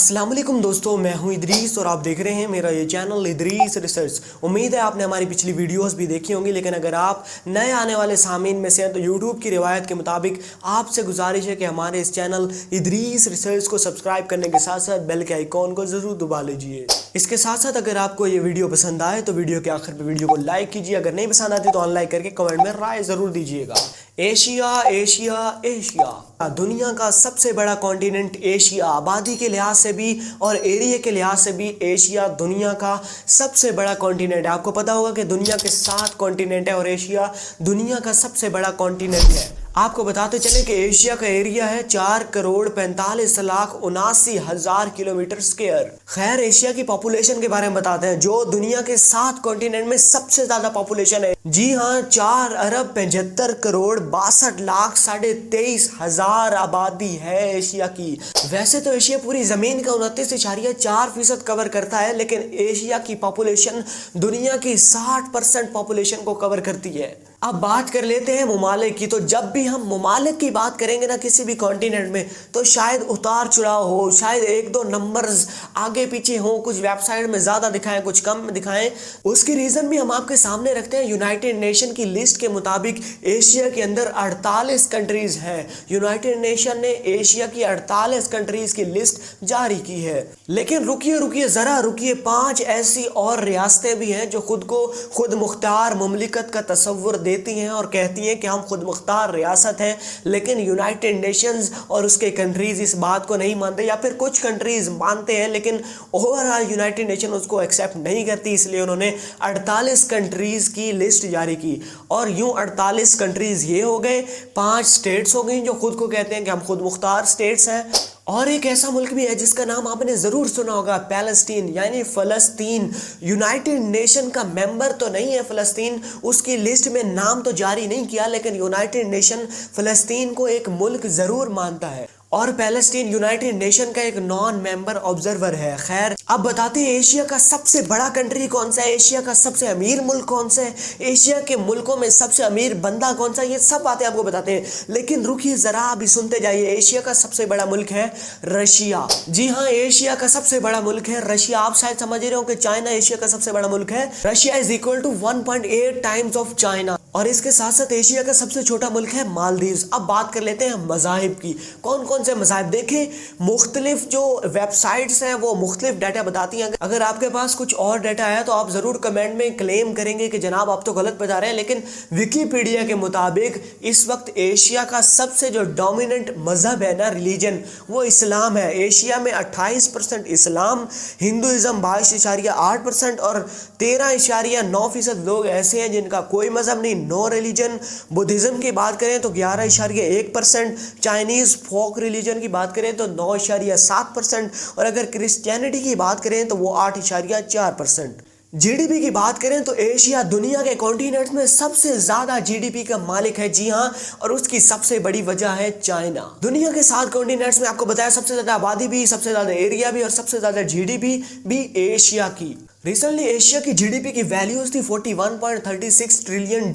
अस्सलाम वालेकुम दोस्तों, मैं हूं इदरीस और आप देख रहे हैं मेरा ये चैनल इदरीस रिसर्च। उम्मीद है आपने हमारी पिछली वीडियोस भी देखी होंगी, लेकिन अगर आप नए आने वाले सामीन में से हैं तो यूट्यूब की रिवायत के मुताबिक आपसे गुजारिश है कि हमारे इस चैनल इदरीस रिसर्च को सब्सक्राइब करने के साथ साथ बेल के आइकॉन को ज़रूर दबा लीजिए। इसके साथ साथ अगर आपको ये वीडियो पसंद आए तो वीडियो के आखिर पर वीडियो को लाइक कीजिए। अगर नहीं पसंद आती तो अनलाइक करके कमेंट में राय ज़रूर दीजिएगा। एशिया एशिया एशिया, दुनिया का सबसे बड़ा कॉन्टिनेंट एशिया, आबादी के लिहाज से भी और एरिया के लिहाज से भी एशिया दुनिया का सबसे बड़ा कॉन्टिनेंट है। आपको पता होगा कि दुनिया के 7 कॉन्टिनेंट है और एशिया दुनिया का सबसे बड़ा कॉन्टिनेंट है। आपको बताते चले कि एशिया का एरिया है 4,45,79,000 किलोमीटर स्क्वायर। खैर, एशिया की पॉपुलेशन के बारे में बताते हैं, जो दुनिया के 7 कॉन्टिनेंट में सबसे ज्यादा पॉपुलेशन है। जी हाँ, 4,75,62,23,000 आबादी है एशिया की। वैसे तो एशिया पूरी जमीन का 29.4% कवर करता है, लेकिन एशिया की पॉपुलेशन दुनिया की 60% पॉपुलेशन को कवर करती है। अब बात कर लेते हैं ममालिक की। तो जब भी हम ममालिक की बात करेंगे ना किसी भी कॉन्टिनेंट में, तो शायद उतार चढ़ाव हो, शायद 1-2 नंबर्स आगे पीछे हो, कुछ वेबसाइट में ज़्यादा दिखाएं, कुछ कम दिखाएं। उसकी रीज़न भी हम आपके सामने रखते हैं। यूनाइटेड नेशन की लिस्ट के मुताबिक एशिया के अंदर 48 कंट्रीज़ हैं। यूनाइटेड नेशन ने एशिया की 48 कंट्रीज़ की लिस्ट जारी की है। लेकिन रुकिए ज़रा रुकिए, 5 ऐसी और रियासतें भी हैं जो खुद को खुद मुख्तार मुमलिकत का तस्वुर देती हैं और कहती हैं कि हम खुद मुख्तार रियासत हैं, लेकिन यूनाइटेड नेशंस और उसके कंट्रीज़ इस बात को नहीं मानते, या फिर कुछ कंट्रीज़ मानते हैं लेकिन ओवरऑल यूनाइटेड नेशन उसको एक्सेप्ट नहीं करती। इसलिए उन्होंने 48 कंट्रीज़ की लिस्ट जारी की। और यूं 48 कंट्रीज़ ये हो गए, 5 स्टेट्स हो गई जो खुद को कहते हैं कि हम खुद मुख्तार स्टेट्स हैं। और एक ऐसा मुल्क भी है जिसका नाम आपने ज़रूर सुना होगा, पैलेस्टीन यानी फ़लस्तीन। यूनाइटेड नेशन का मेंबर तो नहीं है फ़लस्तीन, उसकी लिस्ट में नाम तो जारी नहीं किया, लेकिन यूनाइटेड नेशन फ़लस्तीन को एक मुल्क ज़रूर मानता है। और पैलेस्टीन यूनाइटेड नेशन का एक नॉन मेंबर ऑब्जर्वर है। खैर, अब बताते हैं एशिया का सबसे बड़ा कंट्री कौन सा है, एशिया का सबसे अमीर मुल्क कौन सा है, एशिया के मुल्कों में सबसे अमीर बंदा कौन सा है, ये सब बातें आपको बताते हैं। लेकिन रुकिए ज़रा, अभी सुनते जाइए। एशिया का सबसे बड़ा मुल्क है रशिया। जी हाँ, एशिया का सबसे बड़ा मुल्क है रशिया। आप शायद समझ रहे हो कि चाइना एशिया का सबसे बड़ा मुल्क है। Russia is equal to 1.8 times of China. और इसके साथ साथ एशिया का सबसे छोटा मुल्क है मालदीव्स। अब बात कर लेते हैं मज़ाहिब की। कौन कौन से मज़ाहिब? देखें, मुख्तलिफ जो वेबसाइट्स हैं वो मुख्तलिफ डाटा बताती हैं। अगर आपके पास कुछ और डाटा है तो आप ज़रूर कमेंट में क्लेम करेंगे कि जनाब आप तो गलत बता रहे हैं, लेकिन विकीपीडिया के मुताबिक इस वक्त एशिया का सबसे जो डोमिनेंट मज़हब है ना, रिलीजन, वो इस्लाम है। एशिया में 28% इस्लाम, हिंदुज़म 22.8% और 13.9% लोग ऐसे हैं जिनका कोई मज़हब नहीं, नो रिलीजन। बुद्धिज़्म की बात करें तो 11.1%, चाइनीज़ फोक रिलीजन की बात करें तो 9.7%, और अगर क्रिश्चियनिटी की बात करें तो वो 8.4%। जीडीपी की बात करें तो एशिया दुनिया के कॉन्टिनेंट में सबसे ज्यादा जीडीपी का मालिक है। जी हाँ, और उसकी सबसे बड़ी वजह है चाइना। दुनिया के 7 कॉन्टिनेंट्स में आपको बताया सबसे ज्यादा आबादी भी, सबसे ज्यादा एरिया भी और सबसे ज्यादा जीडीपी भी एशिया की। रिसेंटली एशिया की जीडीपी की वैल्यूज थी $41.36 ट्रिलियन।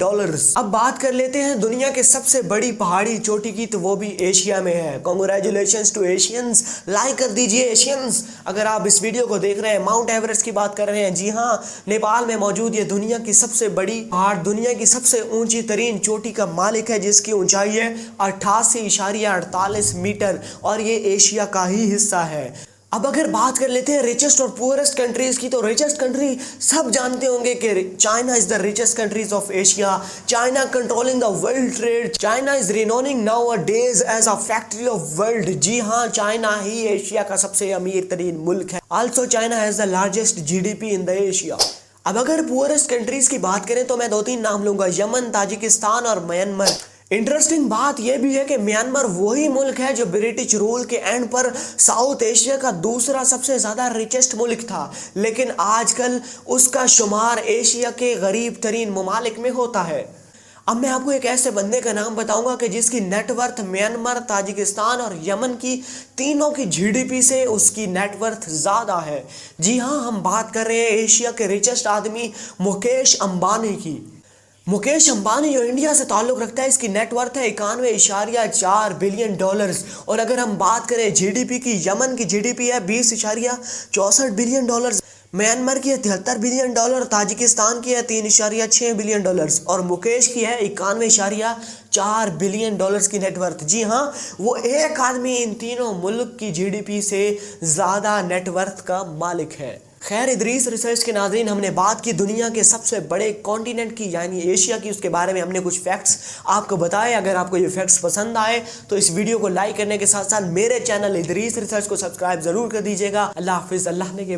अब बात कर लेते हैं दुनिया के सबसे बड़ी पहाड़ी चोटी की, तो वो भी एशिया में है। कांग्रेचुलेशंस टू एशियंस, लाइक कर दीजिए एशियंस। अगर आप इस वीडियो को देख रहे हैं, माउंट एवरेस्ट की बात कर रहे हैं। जी हाँ, नेपाल में मौजूद ये दुनिया की सबसे बड़ी पहाड़, दुनिया की सबसे ऊंची तरीन चोटी का मालिक है, जिसकी ऊंचाई है 88.48 मीटर, और ये एशिया का ही हिस्सा है। अब अगर बात कर लेते हैं रिचेस्ट और पुअरेस्ट कंट्रीज की, तो रिचेस्ट कंट्री सब जानते होंगे कि China is the richest countries of Asia. China controlling the world trade. China is renowning nowadays as a factory of world. जी हाँ, चाइना ही एशिया का सबसे अमीर तरीन मुल्क है। Also China has the largest GDP in the Asia. अब अगर पुअरेस्ट कंट्रीज की बात करें तो मैं 2-3 नाम लूंगा, यमन, ताजिकिस्तान और म्यांमार। इंटरेस्टिंग बात यह भी है कि म्यांमार वही मुल्क है जो ब्रिटिश रूल के एंड पर साउथ एशिया का दूसरा सबसे ज़्यादा रिचेस्ट मुल्क था, लेकिन आजकल उसका शुमार एशिया के गरीब तरीन ममालिक में होता है। अब मैं आपको एक ऐसे बंदे का नाम बताऊंगा कि जिसकी नेटवर्थ म्यांमार, ताजिकिस्तान और यमन की तीनों की जीडीपी से उसकी नेटवर्थ ज़्यादा है। जी हाँ, हम बात कर रहे हैं एशिया के रिचेस्ट आदमी मुकेश अंबानी की। मुकेश अंबानी जो इंडिया से ताल्लुक रखता है, इसकी नेटवर्थ है 91.4 बिलियन डॉलर्स। और अगर हम बात करें जीडीपी की, यमन की जीडीपी है 20.64 बिलियन डॉलर्स, म्यांमार की है 73 बिलियन डॉलर, ताजिकिस्तान की है 3.6 बिलियन डॉलर्स और मुकेश की है 91.4 बिलियन डॉलर्स की नेटवर्थ। जी हाँ, वो एक आदमी इन तीनों मुल्क की जीडीपी से ज़्यादा नेटवर्थ का मालिक है। खैर इदरीस रिसर्च के नाज़रीन, हमने बात की दुनिया के सबसे बड़े कॉन्टिनेंट की यानी एशिया की, उसके बारे में हमने कुछ फैक्ट्स आपको बताए। अगर आपको ये फैक्ट्स पसंद आए तो इस वीडियो को लाइक करने के साथ साथ मेरे चैनल इदरीस रिसर्च को सब्सक्राइब ज़रूर कर दीजिएगा। अल्लाह हाफिज़। अल्लाह ने के